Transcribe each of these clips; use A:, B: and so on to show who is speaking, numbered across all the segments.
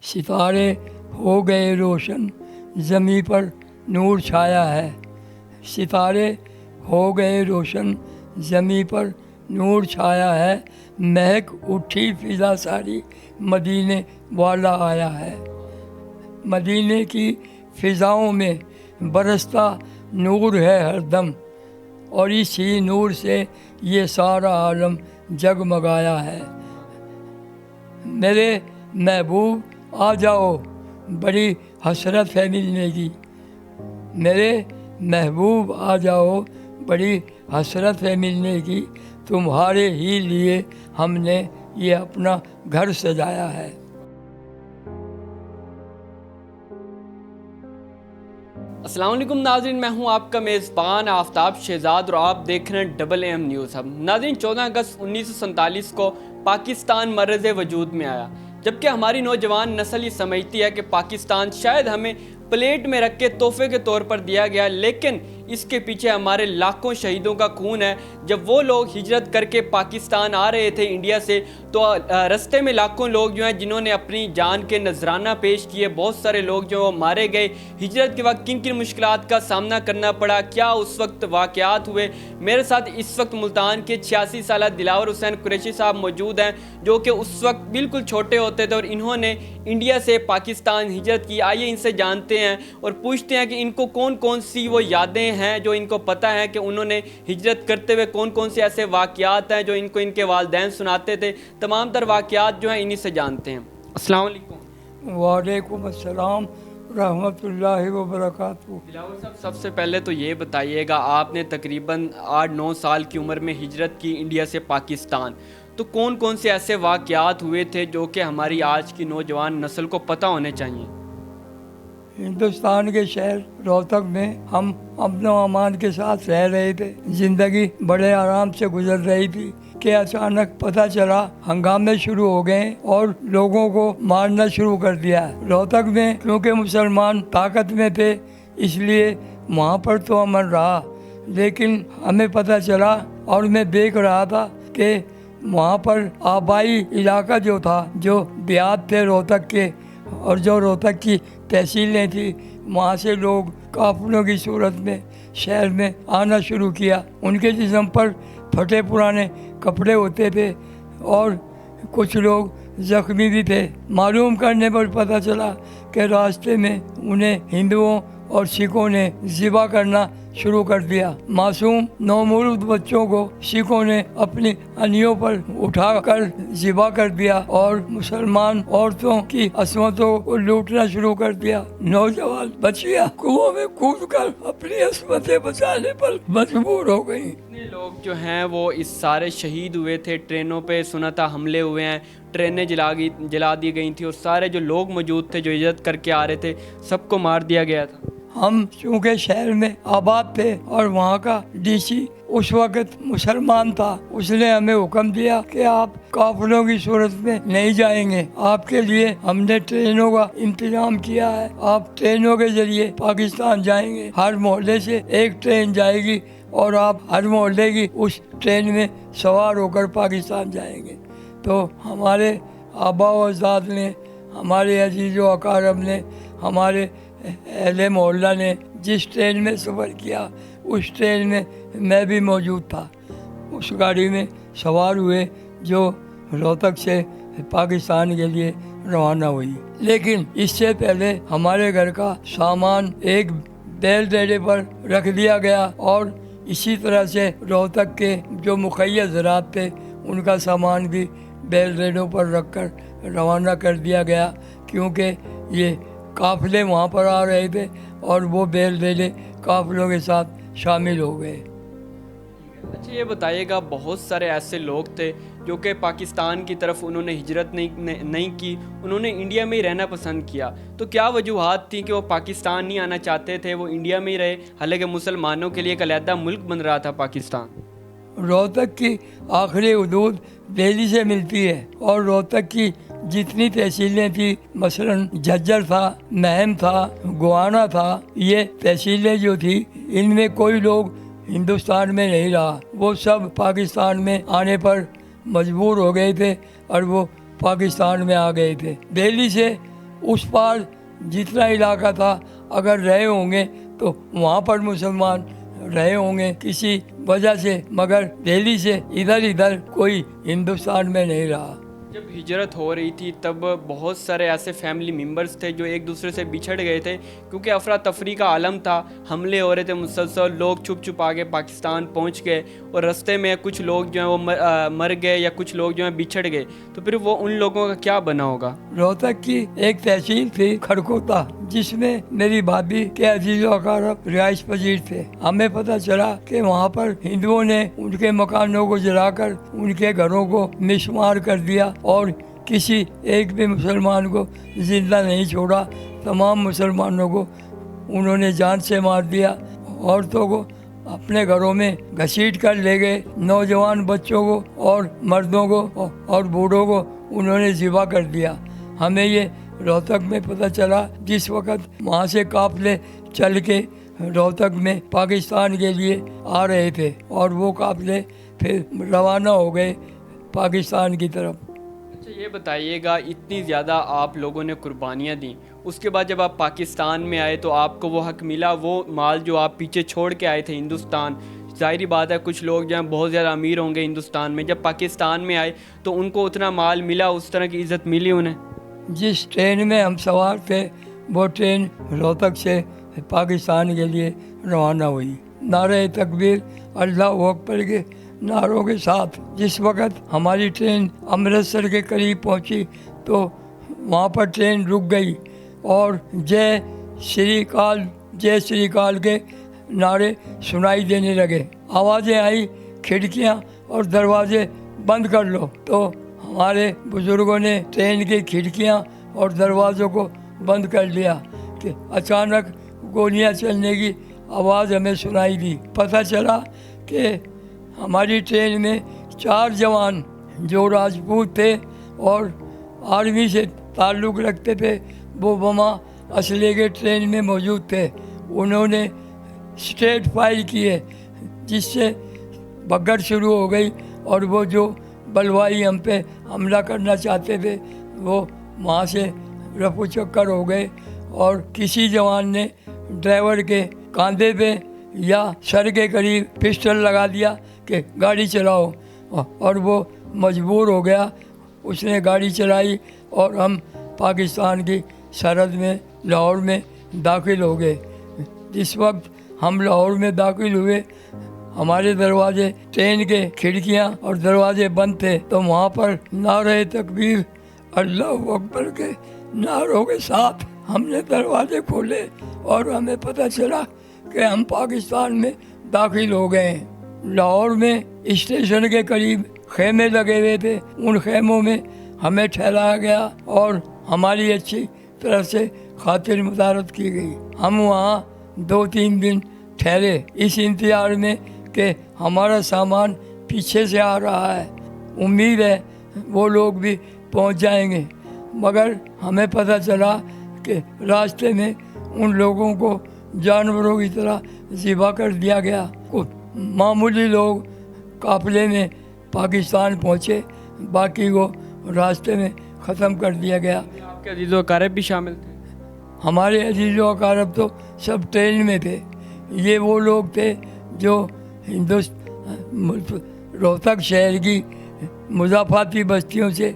A: सितारे हो गए रोशन, ज़मीं पर नूर छाया है। सितारे हो गए रोशन, ज़मीं पर नूर छाया है। महक उठी फ़िज़ा सारी, मदीने वाला आया है। मदीने की फ़िज़ाओं में बरसता नूर है हरदम, और इसी नूर से ये सारा आलम जगमगाया है। मेरे महबूब आ जाओ, बड़ी हसरत है मिलने की। मेरे महबूब आ जाओ, बड़ी हसरत है मिलने की। तुम्हारे ही लिए हमने ये अपना घर सजाया है।
B: अस्सलाम वालेकुम नाज़रीन, मैं हूं आपका मेज़बान आफ्ताब शहजाद और आप देख रहे हैं डबल एम न्यूज़। अब नाज़रीन, 14 अगस्त 1947 को पाकिस्तान मर्ज़ वजूद में आया, जबकि हमारी नौजवान नस्ल ये समझती है कि पाकिस्तान शायद हमें प्लेट में रख के तोहफे के तौर पर दिया गया, लेकिन इसके पीछे हमारे लाखों शहीदों का खून है। जब वो लोग हिजरत करके पाकिस्तान आ रहे थे इंडिया से, तो रास्ते में लाखों लोग जो हैं जिन्होंने अपनी जान के नजराना पेश किए, बहुत सारे लोग जो मारे गए। हिजरत के वक्त किन किन मुश्किलात का सामना करना पड़ा, क्या उस वक्त वाक़यात हुए। मेरे साथ इस वक्त मुल्तान के 86 साल दिलावर हुसैन कुरैशी साहब मौजूद हैं, जो कि उस वक्त बिल्कुल छोटे होते थे और इन्होंने इंडिया से पाकिस्तान हिजरत की। आइए इनसे जानते हैं और पूछते हैं कि इनको कौन कौन सी वो यादें हैं जो इनको पता है कि उन्होंने हिजरत करते हुए कौन कौन से ऐसे वाक़यात हैं जो इनको इनके वालिदैन सुनाते थे। तमाम तर वाक़यात जो हैं इन्हीं से जानते हैं। अस्सलाम वालेकुम।
A: वालेकुम अस्सलाम रहमतुल्लाहि व बरकातहू।
B: दिलावर साहब, सबसे पहले तो ये बताइएगा, आपने तकरीबन 8-9 साल की उम्र में हिजरत की इंडिया से पाकिस्तान, तो कौन कौन से ऐसे वाक़यात हुए थे जो कि हमारी आज की नौजवान नस्ल को पता होने चाहिए?
A: हिंदुस्तान के शहर रोहतक में हम अमन व अमान के साथ रह रहे थे। ज़िंदगी बड़े आराम से गुजर रही थी कि अचानक पता चला हंगामे शुरू हो गए और लोगों को मारना शुरू कर दिया। रोहतक में क्योंकि मुसलमान ताकत में थे, इसलिए वहाँ पर तो अमन रहा, लेकिन हमें पता चला और मैं देख रहा था कि वहाँ पर आबाई इलाका जो था, जो देहात थे रोहतक के और जो रोहतक की तहसीलें थी, वहाँ से लोग काफिलों की सूरत में शहर में आना शुरू किया। उनके जिस्म पर फटे पुराने कपड़े होते थे और कुछ लोग ज़ख्मी भी थे। मालूम करने पर पता चला कि रास्ते में उन्हें हिंदुओं और सिखों ने ज़िबा करना शुरू कर दिया। मासूम नौमौलूद बच्चों को सिखों ने अपनी अनियों पर उठाकर ज़िबा कर दिया और मुसलमान औरतों की असमतों को लूटना शुरू कर दिया। नौजवान बच्चियां कुओं में कूदकर अपनी असमतें बचाने पर मजबूर हो गईं।
B: कितने लोग जो हैं वो इस सारे शहीद हुए थे। ट्रेनों पे सुना था हमले हुए हैं, ट्रेनें जला दी गई थी और सारे जो लोग मौजूद थे जो हिजरत करके आ रहे थे, सबको मार दिया गया था।
A: हम चूँकि शहर में आबाद थे और वहाँ का डीसी उस वक़्त मुसलमान था, उसने हमें हुक्म दिया कि आप काफिलों की सूरत में नहीं जाएंगे, आपके लिए हमने ट्रेनों का इंतजाम किया है, आप ट्रेनों के ज़रिए पाकिस्तान जाएंगे। हर मोहल्ले से एक ट्रेन जाएगी और आप हर मोहल्ले की उस ट्रेन में सवार होकर पाकिस्तान जाएंगे। तो हमारे आबा व अजदाद ने, हमारे अजीज़ व अकारब ने, हमारे अहले मोहल्ला ने जिस ट्रेन में सफ़र किया, उस ट्रेन में मैं भी मौजूद था। उस गाड़ी में सवार हुए जो रोहतक से पाकिस्तान के लिए रवाना हुई। लेकिन इससे पहले हमारे घर का सामान एक बैल रेडे पर रख दिया गया और इसी तरह से रोहतक के जो मुखैया ज़रात थे, उनका सामान भी बैल रेडों पर रखकर रवाना कर दिया गया, क्योंकि ये काफ़िले वहाँ पर आ रहे थे और वो बैल रेडे काफ़िलों के साथ शामिल हो गए।
B: अच्छा, ये बताइएगा, बहुत सारे ऐसे लोग थे जो कि पाकिस्तान की तरफ उन्होंने हिजरत नहीं की, उन्होंने इंडिया में ही रहना पसंद किया, तो क्या वजूहात थी कि वो पाकिस्तान नहीं आना चाहते थे, वो इंडिया में ही रहे, हालांकि मुसलमानों के लिए एक अलहदा मुल्क बन रहा था पाकिस्तान?
A: रोहतक की आखिरी हदूद दिल्ली से मिलती है और रोहतक की जितनी तहसीलें थी, मसलन झज्जर था, महम था, गोहाना था, ये तहसीलें जो थी, इनमें कोई लोग हिंदुस्तान में नहीं रहा। वो सब पाकिस्तान में आने पर मजबूर हो गए थे और वो पाकिस्तान में आ गए थे। दिल्ली से उस पार जितना इलाका था अगर रहे होंगे तो वहाँ पर मुसलमान रहे होंगे किसी वजह से, मगर दिल्ली से इधर कोई हिंदुस्तान में नहीं रहा।
B: जब हिजरत हो रही थी तब बहुत सारे ऐसे फैमिली मेम्बर्स थे जो एक दूसरे से बिछड़ गए थे, क्योंकि अफरा तफरी का आलम था, हमले हो रहे थे मुसलसल, लोग छुप छुपा के पाकिस्तान पहुंच गए और रास्ते में कुछ लोग जो हैं वो मर गए या कुछ लोग जो हैं बिछड़ गए, तो फिर वो उन लोगों का क्या बना होगा।
A: रोहतक की एक तहसील थी खड़कोता, जिसमें मेरी भाभी के अजीज़ो अकारब रिहाइश पजीर थे। हमें पता चला कि वहाँ पर हिंदुओं ने उनके मकानों को जलाकर उनके घरों को मिसमार कर दिया और किसी एक भी मुसलमान को जिंदा नहीं छोड़ा। तमाम मुसलमानों को उन्होंने जान से मार दिया, औरतों को अपने घरों में घसीट कर ले गए, नौजवान बच्चों को और मर्दों को और बूढ़ों को उन्होंने ज़िबा कर दिया। हमें ये रोहतक में पता चला जिस वक़्त वहाँ से काफ़िले चल के रोहतक में पाकिस्तान के लिए आ रहे थे और वो काफ़िले फिर रवाना हो गए पाकिस्तान की तरफ।
B: अच्छा ये बताइएगा, इतनी ज़्यादा आप लोगों ने कुर्बानियाँ दी, उसके बाद जब आप पाकिस्तान में आए तो आपको वो हक मिला, वो माल जो आप पीछे छोड़ के आए थे हिंदुस्तान, ज़ाहिरी बात है कुछ लोग जो हैं बहुत ज़्यादा अमीर होंगे हिंदुस्तान में, जब पाकिस्तान में आए तो उनको उतना माल मिला, उस तरह की इज़्ज़त मिली उन्हें।
A: जिस ट्रेन में हम सवार थे वो ट्रेन रोहतक से पाकिस्तान के लिए रवाना हुई। नारे तकबीर, अल्लाह अकबर के नारों के साथ जिस वक़्त हमारी ट्रेन अमृतसर के करीब पहुंची तो वहाँ पर ट्रेन रुक गई और जय श्री काल के नारे सुनाई देने लगे। आवाज़ें आई, खिड़कियाँ और दरवाजे बंद कर लो, तो हमारे बुज़ुर्गों ने ट्रेन की खिड़कियाँ और दरवाज़ों को बंद कर लिया कि अचानक गोलियाँ चलने की आवाज़ हमें सुनाई दी। पता चला कि हमारी ट्रेन में 4 जवान जो राजपूत थे और आर्मी से ताल्लुक़ रखते थे, वो बमा असले के ट्रेन में मौजूद थे। उन्होंने स्ट्रेट फायर किए जिससे भगदड़ शुरू हो गई और वो जो बलवाई हम पे हमला करना चाहते थे वो वहाँ से रफू चक्कर हो गए और किसी जवान ने ड्राइवर के कंधे पे या सर के करीब पिस्टल लगा दिया कि गाड़ी चलाओ, और वो मजबूर हो गया, उसने गाड़ी चलाई और हम पाकिस्तान की सरहद में लाहौर में दाखिल हो गए। जिस वक्त हम लाहौर में दाखिल हुए, हमारे दरवाजे, ट्रेन के खिड़कियां और दरवाजे बंद थे, तो वहाँ पर नारे तकबीर, अल्लाह अकबर के नारों के साथ हमने दरवाजे खोले और हमें पता चला कि हम पाकिस्तान में दाखिल हो गए हैं। लाहौर में स्टेशन के करीब खेमे लगे हुए थे, उन खेमों में हमें ठहराया गया और हमारी अच्छी तरह से खातिर मुदारत की गई। हम वहाँ 2-3 दिन ठहरे इस इंतज़ार में कि हमारा सामान पीछे से आ रहा है, उम्मीद है वो लोग भी पहुंच जाएंगे, मगर हमें पता चला कि रास्ते में उन लोगों को जानवरों की तरह ज़िबा कर दिया गया। कुछ मामूली लोग काफ़िले में पाकिस्तान पहुंचे, बाकी को रास्ते में ख़त्म कर दिया गया।
B: आपके अजीज़ो अकारब भी शामिल थे?
A: हमारे अजीज़ो अकारब तो सब ट्रेन में थे। ये वो लोग थे जो रोहतक शहर की मुज़ाफ़ाती बस्तियों से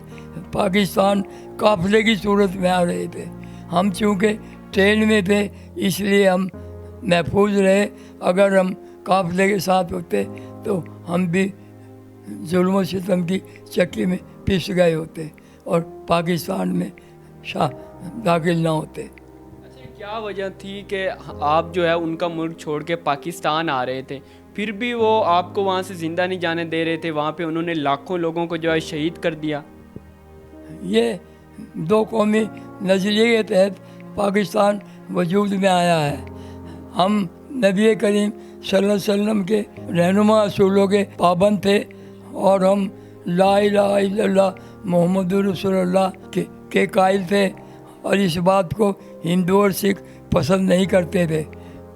A: पाकिस्तान काफ़िले की सूरत में आ रहे थे। हम चूँकि ट्रेन में थे इसलिए हम महफूज रहे, अगर हम काफ़िले के साथ होते तो हम भी जुल्म व सितम की चक्की में पिस गए होते और पाकिस्तान में दाखिल ना होते।
B: क्या वजह थी कि आप जो है उनका मुल्क छोड़ के पाकिस्तान आ रहे थे, फिर भी वो आपको वहाँ से ज़िंदा नहीं जाने दे रहे थे? वहाँ पे उन्होंने लाखों लोगों को जो है शहीद कर दिया।
A: ये 2 कौमी नज़रिए के तहत पाकिस्तान वजूद में आया है। हम नबी करीम सल्लल्लाहु अलैहि वसल्लम के रहनुमा असूलों के पाबंद थे और हम ला इलाहा इल्लल्लाह मुहम्मदुर रसूलुल्लाह के कायल थे, और इस बात को हिंदू और सिख पसंद नहीं करते थे,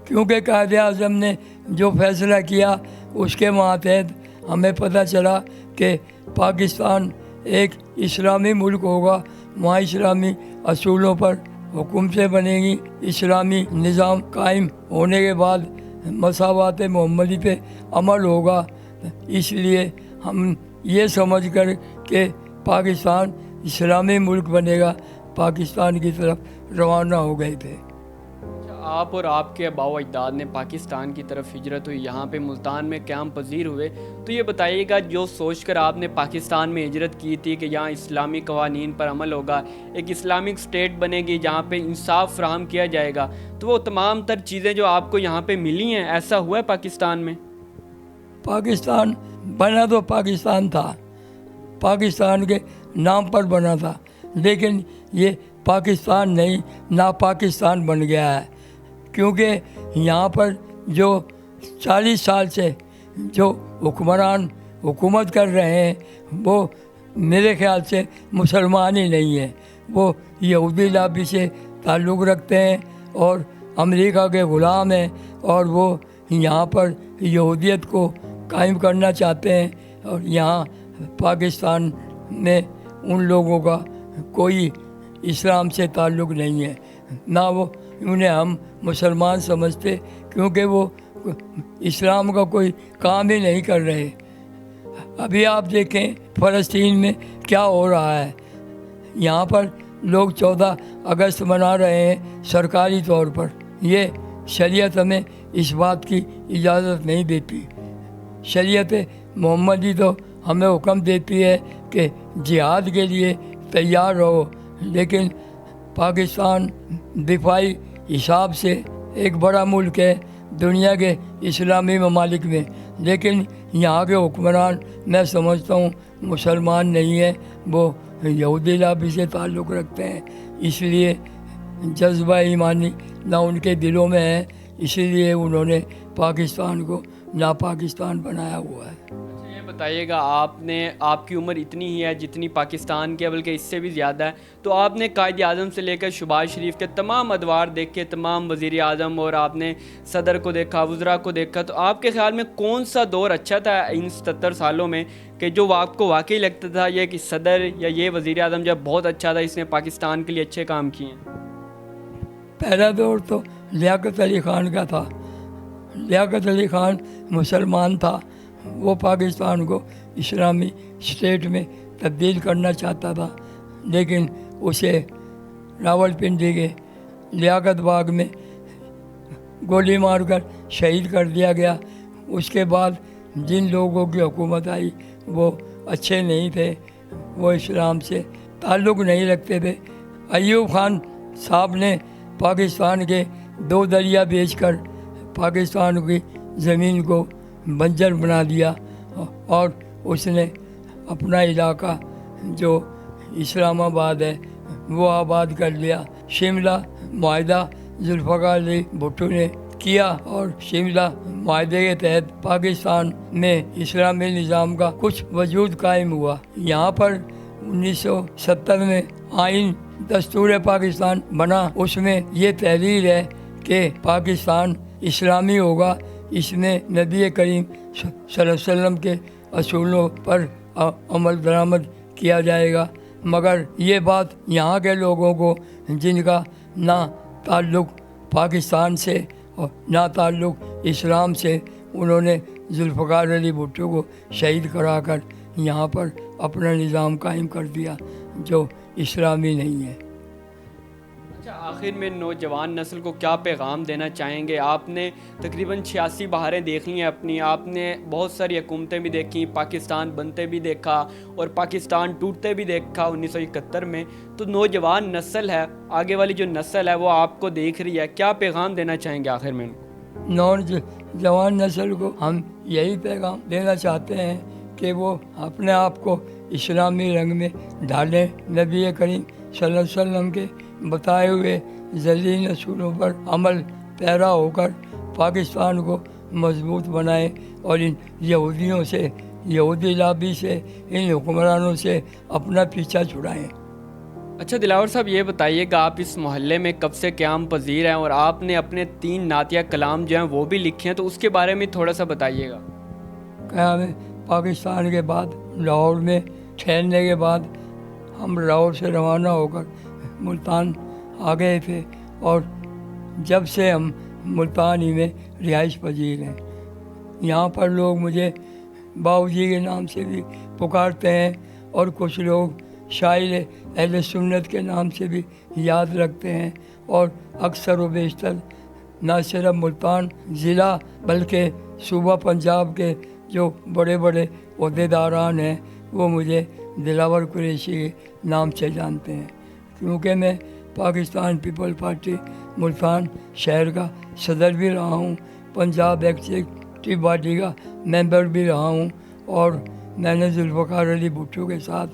A: क्योंकि कायदे आज़म ने जो फैसला किया उसके मातहत हमें पता चला कि पाकिस्तान एक इस्लामी मुल्क होगा, वहाँ इस्लामी असूलों पर हुकूमतें बनेंगी, इस्लामी निज़ाम कायम होने के बाद मसावात मोहम्मदी पे अमल होगा। इसलिए हम ये समझ कर कि पाकिस्तान इस्लामी मुल्क बनेगा, पाकिस्तान की तरफ रवाना हो गए थे।
B: आप और आपके आबाओ अजदाद ने पाकिस्तान की तरफ हिजरत हुई, यहाँ पे मुल्तान में क़याम पजीर हुए, तो ये बताइएगा जो सोचकर आपने पाकिस्तान में हिजरत की थी कि यहाँ इस्लामी कवानीन पर अमल होगा, एक इस्लामिक स्टेट बनेगी जहाँ पे इंसाफ फराहम किया जाएगा, तो वो तमाम तर चीज़ें जो आपको यहाँ पे मिली हैं, ऐसा हुआ है पाकिस्तान में?
A: पाकिस्तान बना तो पाकिस्तान था, पाकिस्तान के नाम पर बना था, लेकिन ये पाकिस्तान नहीं, ना पाकिस्तान बन गया है। क्योंकि यहाँ पर जो 40 साल से जो हुक्मरान हुकूमत कर रहे हैं वो मेरे ख्याल से मुसलमान ही नहीं है, वो यहूदी लॉबी से ताल्लुक़ रखते हैं और अमेरिका के ग़ुलाम हैं, और वो यहाँ पर यहूदियत को कायम करना चाहते हैं। और यहाँ पाकिस्तान में उन लोगों का कोई इस्लाम से ताल्लुक़ नहीं है, ना वो उन्हें हम मुसलमान समझते, क्योंकि वो इस्लाम का कोई काम ही नहीं कर रहे। अभी आप देखें फ़लस्तीन में क्या हो रहा है, यहाँ पर लोग 14 अगस्त मना रहे हैं सरकारी तौर पर। ये शरीयत हमें इस बात की इजाज़त नहीं देती। शरीयत मोहम्मदी तो हमें हुक्म देती है कि जिहाद के लिए तैयार रहो, लेकिन पाकिस्तान दिफाई हिसाब से एक बड़ा मुल्क है दुनिया के इस्लामी ममालिक में, लेकिन यहाँ के हुक्मरान मैं समझता हूँ मुसलमान नहीं है, वो यहूदी लॉबी से ताल्लुक़ रखते हैं। इसलिए जज्बा ईमानी ना उनके दिलों में है, इसीलिए उन्होंने पाकिस्तान को नापाकिस्तान बनाया हुआ है।
B: ये बताइएगा, आपकी उम्र इतनी ही है जितनी पाकिस्तान की, बल्कि इससे भी ज़्यादा है, तो आपने कायद आज़म से लेकर शहबाज शरीफ के तमाम अदवार देखे, तमाम वज़ीर आज़म, और आपने सदर को देखा, वज़रा को देखा, तो आपके ख़्याल में कौन सा दौर अच्छा था इन 77 सालों में कि जो आपको वाकई लगता था ये कि सदर या ये वज़ीर आज़म जब बहुत अच्छा था, इसने पाकिस्तान के लिए अच्छे काम किए हैं?
A: पहला दौर तो लियाकत अली ख़ान का था। लियाकत अली ख़ान मुसलमान था, वो पाकिस्तान को इस्लामी स्टेट में तब्दील करना चाहता था, लेकिन उसे रावलपिंडी के लियाकत बाग में गोली मारकर शहीद कर दिया गया। उसके बाद जिन लोगों की हुकूमत आई वो अच्छे नहीं थे, वो इस्लाम से ताल्लुक़ नहीं रखते थे। अय्यूब खान साहब ने पाकिस्तान के 2 दरिया बेचकर पाकिस्तान की ज़मीन को बंजर बना दिया और उसने अपना इलाका जो इस्लामाबाद है वो आबाद कर लिया। शिमला माहिदा जुल्फ़िकार अली भुट्टो ने किया और शिमला माहिदे के तहत पाकिस्तान में इस्लामी निज़ाम का कुछ वजूद कायम हुआ। यहाँ पर 1970 में आइन दस्तूर पाकिस्तान बना, उसमें ये तहरीर है कि पाकिस्तान इस्लामी होगा, इसमें नबी करीम सल्लल्लाहु अलैहि वसल्लम के असूलों पर अमल दरामद किया जाएगा। मगर ये बात यहाँ के लोगों को, जिनका ना ताल्लुक़ पाकिस्तान से और ना ताल्लुक़ इस्लाम से, उन्होंने जुल्फ़िकार अली भुट्टो को शहीद कराकर यहाँ पर अपना निज़ाम कायम कर दिया जो इस्लामी नहीं है।
B: अच्छा, आखिर में नौजवान नस्ल को क्या पैगाम देना चाहेंगे? आपने तकरीबन 86 बहारें देख ली हैं अपनी, आपने बहुत सारी हुकूमतें भी देखी, पाकिस्तान बनते भी देखा और पाकिस्तान टूटते भी देखा 1971 में। तो नौजवान नस्ल है, आगे वाली जो नस्ल है वो आपको देख रही है, क्या पैगाम देना चाहेंगे आखिर में?
A: नौजवान नस्ल को हम यही पैगाम देना चाहते हैं कि वो अपने आप को इस्लामी रंग में ढालें, नबी करीम सल्लल्लाहु अलैहि वसल्लम के बताए हुए ज़लील असूलों पर अमल पैरा होकर पाकिस्तान को मजबूत बनाएं और इन यहूदियों से, यहूदी लॉबी से, इन हुक्मरानों से अपना पीछा छुड़ाएं।
B: अच्छा दिलावर साहब, ये बताइएगा, आप इस मोहल्ले में कब से क़याम पजीर हैं और आपने अपने 3 नातिया कलाम जो हैं वो भी लिखे हैं, तो उसके बारे में थोड़ा सा बताइएगा।
A: क़याम पाकिस्तान के बाद लाहौर में ठहरने के बाद हम लाहौर से रवाना होकर मुल्तान आ गए थे और जब से हम मुल्तान ही में रिहाइश पजीर हैं। यहाँ पर लोग मुझे बाबूजी के नाम से भी पुकारते हैं और कुछ लोग शायर अहले सुन्नत के नाम से भी याद रखते हैं और अक्सर व बेशतर न सिर्फ मुल्तान ज़िला बल्कि सूबा पंजाब के जो बड़े बड़े ओहदेदारान हैं वो मुझे दिलावर कुरैशी के नाम से जानते हैं, क्योंकि मैं पाकिस्तान पीपल पार्टी मुल्तान शहर का सदर भी रहा हूँ, पंजाब एग्जीक्यूटिव बॉडी का मेंबर भी रहा हूँ और मैंने जुल्फ़िकार अली भुट्टो के साथ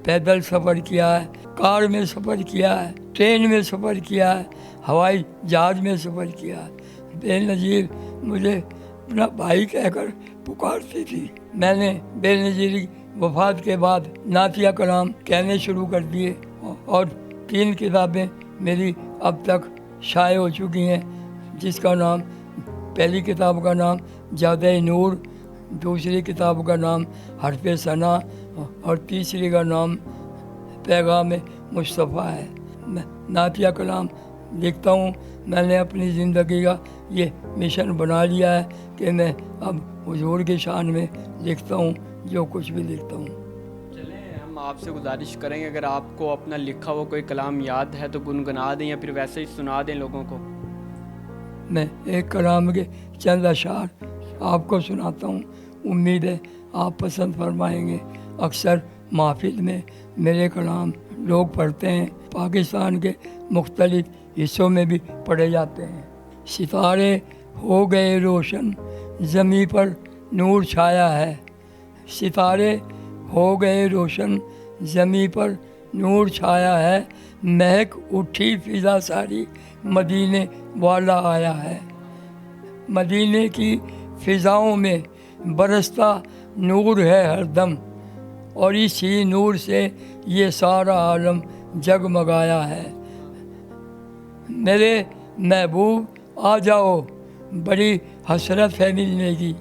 A: पैदल सफ़र किया है, कार में सफ़र किया है, ट्रेन में सफ़र किया है, हवाई जहाज़ में सफ़र किया है। बेनज़ीर मुझे अपना भाई कहकर पुकारती थी। मैंने बेनज़ीर की वफ़ात के बाद नातिया कलाम कहने शुरू कर दिए और 3 किताबें मेरी अब तक शाये हो चुकी हैं, जिसका नाम, पहली किताब का नाम जादे नूर, दूसरी किताब का नाम हरफ सना और तीसरी का नाम पैगाम मुस्तफ़ा है। मैं नातिया कलाम लिखता हूँ। मैंने अपनी ज़िंदगी का ये मिशन बना लिया है कि मैं अब हुजूर के शान में लिखता हूँ, जो कुछ भी लिखता हूँ।
B: चलें, हम आपसे गुजारिश करेंगे अगर आपको अपना लिखा हुआ कोई कलाम याद है तो गुनगुना दें या फिर वैसे ही सुना दें लोगों को।
A: मैं एक कलाम के चंद अशार आपको सुनाता हूँ, उम्मीद है आप पसंद फरमाएंगे। अक्सर महफिल में मेरे कलाम लोग पढ़ते हैं, पाकिस्तान के मुख्तलिफ हिस्सों में भी पढ़े जाते हैं। सितारे हो गए रोशन, ज़मीं पर नूर छाया है। सितारे हो गए रोशन, ज़मीं पर नूर छाया है। महक उठी फ़िज़ा सारी, मदीने वाला आया है। मदीने की फ़िज़ाओं में बरसता नूर है हरदम, और इसी नूर से ये सारा आलम जगमगाया है। मेरे महबूब आ जाओ, बड़ी हसरत है मिलने की।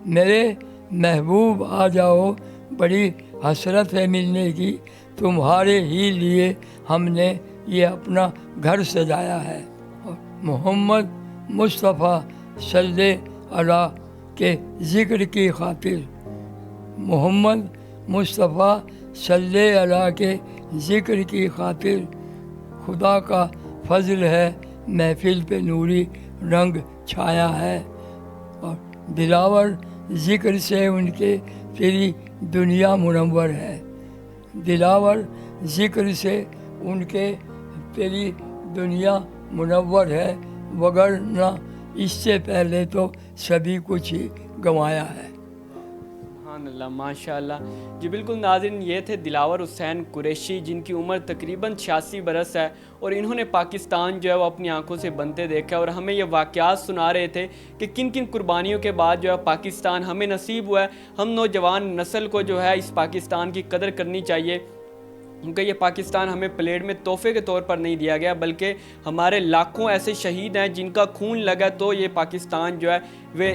A: मेरे महबूब आ जाओ, बड़ी हसरत है मिलने की। तुम्हारे ही लिए हमने ये अपना घर सजाया है। और मोहम्मद मुस्तफ़ा सल्लल्लाहु अलैहि के ज़िक्र की खातिर, मोहम्मद मुस्तफ़ा सल्लल्लाहु अलैहि के ज़िक्र की खातिर खुदा का फजल है, महफिल पे नूरी रंग छाया है। और दिलावर ज़िक्र से उनके तेरी दुनिया मुनव्वर है। दिलावर ज़िक्र से उनके तेरी दुनिया मुनव्वर है, वगरना इससे पहले तो सभी कुछ ही गंवाया है।
B: सुभान माशाल्लाह। जी बिल्कुल नाज़रीन, ये थे दिलावर हुसैन कुरैशी, जिनकी उम्र तकरीबन 86 बरस है और इन्होंने पाकिस्तान जो है वो अपनी आंखों से बनते देखा और हमें ये वाक़यात सुना रहे थे कि किन किन कुर्बानियों के बाद जो है पाकिस्तान हमें नसीब हुआ है। हम नौजवान नस्ल को जो है इस पाकिस्तान की कदर करनी चाहिए, क्योंकि ये पाकिस्तान हमें प्लेट में तोहफे के तौर पर नहीं दिया गया, बल्कि हमारे लाखों ऐसे शहीद हैं जिनका खून लगा तो ये पाकिस्तान जो है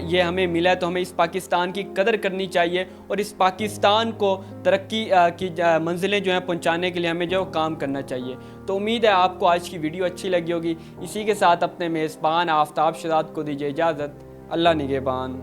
B: ये हमें मिला है। तो हमें इस पाकिस्तान की कदर करनी चाहिए और इस पाकिस्तान को तरक्की की मंजिलें जो हैं पहुंचाने के लिए हमें जो काम करना चाहिए। तो उम्मीद है आपको आज की वीडियो अच्छी लगी होगी। इसी के साथ अपने मेज़बान आफ्ताब शहजाद को दीजिए इजाज़त। अल्लाह निगहबान।